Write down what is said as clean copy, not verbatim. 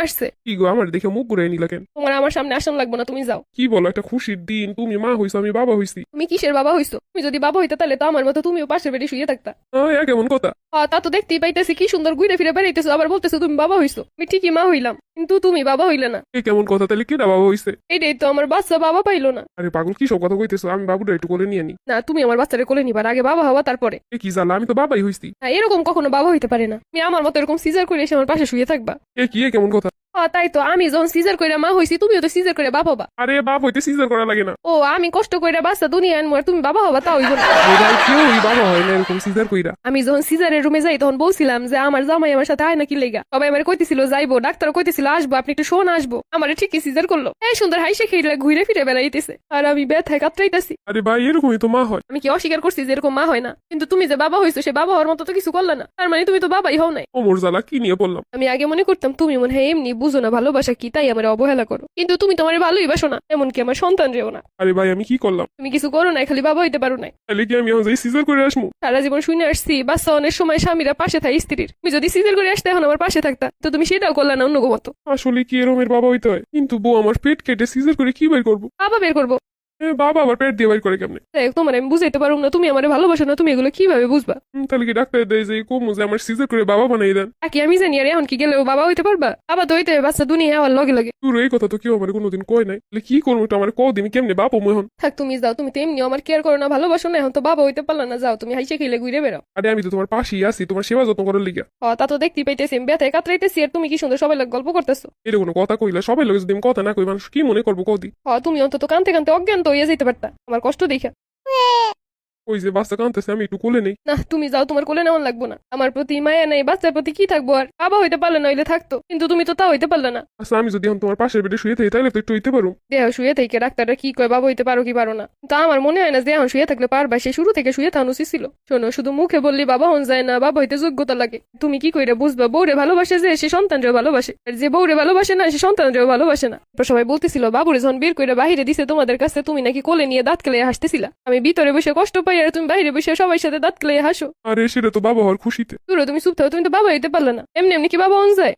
আসছে। কি গো আমার দেখে মুখ ঘুরে নিলা কেন? তোমার আমার সামনে আসান লাগবে না, তুমি যাও। কি বলো, একটা খুশির দিন, তুমি মা হইছো আমি বাবা হইছি। তুমি কিসের বাবা হইছো? তুমি যদি বাবা হইতে তাহলে তো আমার মতো তুমিও পাশের বেডে শুয়ে থাকতা। কেমন কথা? তা তো দেখতেই পাইতেছি, কি সুন্দর ঘুরে ফিরে বেড়াইতেছো, আবার বলতেছো তুমি বাবা হইছো। আমি ঠিকই মা হইলাম, কিন্তু তুমি বাবা হইলে না। এ কেমন কথা? তাহলে কেটা বাবা হইছে? এইটাই তো, আমার বাচ্চা বাবা পাইলো না। আরে পাগল, কি সব কথা কইতেছো? আমি বাবুটা একটু কোলে নিয়ে নি। না, তুমি আমার বাচ্চারে কোলে নিবার, আগে বাবা হওয়া তারপরে। এ কি জ্বালা, আমি তো বাবাই হইছি। না, এরকম কখনো বাবা হইতে পারে না। তুমি আমার মতো এরকম সিজার করে এসে আমার পাশে শুয়ে থাকবা। এ কেমন কথা? তাই তো, আমি যখন সিজার করে মা হইছি, তুমিও তো সিজার করে বাবা হবা। আরে বাপ হইতে সিজার করা লাগে না। আমি কষ্ট করে বাচ্চা দুনিয়া আনবো আর তুমি বাবা হবা, তা হইব না। এ ভাই, কেউই বাবা হয় না এরকম সিজার কইরা। আমি যখন সিজারের রুমে যাই তখন বলছিলাম যে আমার জামাই আমার সাথে আয় নাকি লেগা, সবাই আমার কইতেছিল যাইবো, ডাক্তার কইতেছিল আসবো, আপনি একটু শোন আসবো। আমার ঠিকই সিজার করলো, এই সুন্দর হাইসে খেয়ে ঘুরে ফিরে বেড়াইতেছে, আর আমি ব্যথায় কাতরাইতেছি। আরে ভাই, এরকমই তো মা হয়। আমি কি অস্বীকার করছি যে এরকম মা হয় না? কিন্তু তুমি যে বাবা হইছো, সে বাবা হওয়ার মতো তো কিছু করলে না, তার মানে তুমি তো বাবাই হও নাই। ওমর জ্বালা, কি নিয়ে বললাম? আমি আগে মনে করতাম তুমি মনে হয় এমনি বুঝো না ভালোবাসা কি, তাই আমার অবহেলা করো, কিন্তু তুমি তোমার ভালোই বাসো না, এমনকি আমার সন্তান রেও না। আরে ভাই, আমি কি করলাম? তুমি কিছু করো নাই, খালি বাবা হইতে পারো নাই। তাহলে কি আমি এখন যাই সিজার করে আসবো? সারা জীবন শুনে আসছি বাচ্চা অনেক সময় স্বামীরা পাশে থাকে স্ত্রীর। তুমি যদি সিজার করে আসতে এখন আমার পাশে থাকতা, তো তুমি সেটাও করলে না অন্য মতো। আসলে কি এরমের বাবা হইতে হয়? কিন্তু বউ আমার পেট কেটে সিজার করে কি বের করবো? বাবা বের করবো। বাবা আবার পেট দিয়ে বের করে কেমনে? দেখ, তোমার আমি বুঝাইতে পারবো না, তুমি আমার ভালোবাসো না, তুমি এগুলো কিভাবে বুঝবা? তাহলে কি ডাক্তার দেয় যে কমু যে আমার সিজার করে বাবা বানাই দেন? কি আমি জানি, আর এখন কি গেলেও বাবা হইতে পারবা? বাবা তো হইতে হবে, বাচ্চা দুনিয়া হওয়ার লগে লগে। তোর এই কথা তো কেউ আমার কোনোদিন কয় নাই। তাহলে কি করবো এটা আমার কদিন কেমনে বাপ মোহন? থাক, তুমি যাও, তুমি তো এমনিও আমার কেয়ার করো না, ভালোবাসো না, এখন তো বাবা হইতে পারলা না, যাও তুমি হাইসে খেলে ঘুরে বেড়াও। আরে আমি তো তোমার পাশেই আছি, তোমার সেবা যত্ন করার লিগা। তা তো দেখতেই পাইতেছি, আমি ব্যথায় কাতরাইতেছি আর তুমি কি সুন্দর সবাই লোক গল্প করতেছো। এটা কোনো কথা কইলা? সবাই লোক যদি আমি কথা না কই, মানুষ কি মনে করবো কদি? তুমি অন্তত কানতে কানতে অজ্ঞান তো হইয়া যেতে পারতা আমার কষ্ট দেখা। ওই যে বাচ্চা কাঁদতেছে, আমি একটু কোলে নেই। না, তুমি যাও, তোমার কোলে নেওয়ান লাগবো না। আমার প্রতি মায়া নেই, বাচ্চার প্রতি কি থাকবো আর? বাবা হইতে পারলে না হইলে থাকতো, কিন্তু তুমি তো তা হইতে পারলে না। আচ্ছা, আমি যদি এখন তোমার পাশের বেডে শুয়ে থাকি তাহলে তো একটু হইতে পারো। দেহ শুয়ে থেকে ডাক্তাররা কি কয় বাবা হইতে পারো কি পারো না, তা আমার মনে হয় না যে এখন শুয়ে থাকলে পারবা। সে শুরু থেকে শুয়ে থাকানো উচিত ছিল। শোনো, শুধু মুখে বললি বাবা হন যায় না, বাবা হইতে যোগ্যতা লাগে। তুমি কি কইরা বুঝবা বউরে ভালোবাসে যে সে সন্তানরেও ভালোবাসে, আর যে বউরে ভালোবাসে না সে সন্তানরেও ভালোবাসে না? সবাই বলতেছিল বাবুরে যখন বের করে বাহিরে দিছে তোমাদের কাছে, তুমি নাকি কোলে নিয়ে দাঁত কেলে হাসতেছিলা। আমি ভিতরে বসে কষ্ট পাই আর তুমি বাইরে বসে সবাই সাথে দাঁত কেলে হাসো। আরে সেটা তো বাবা হওয়ার খুশিতে। তুমি চুপ থাকো, তুমি তো বাবা হইতে পারলে না, এমনি এমনি কি বাবা হন যায়?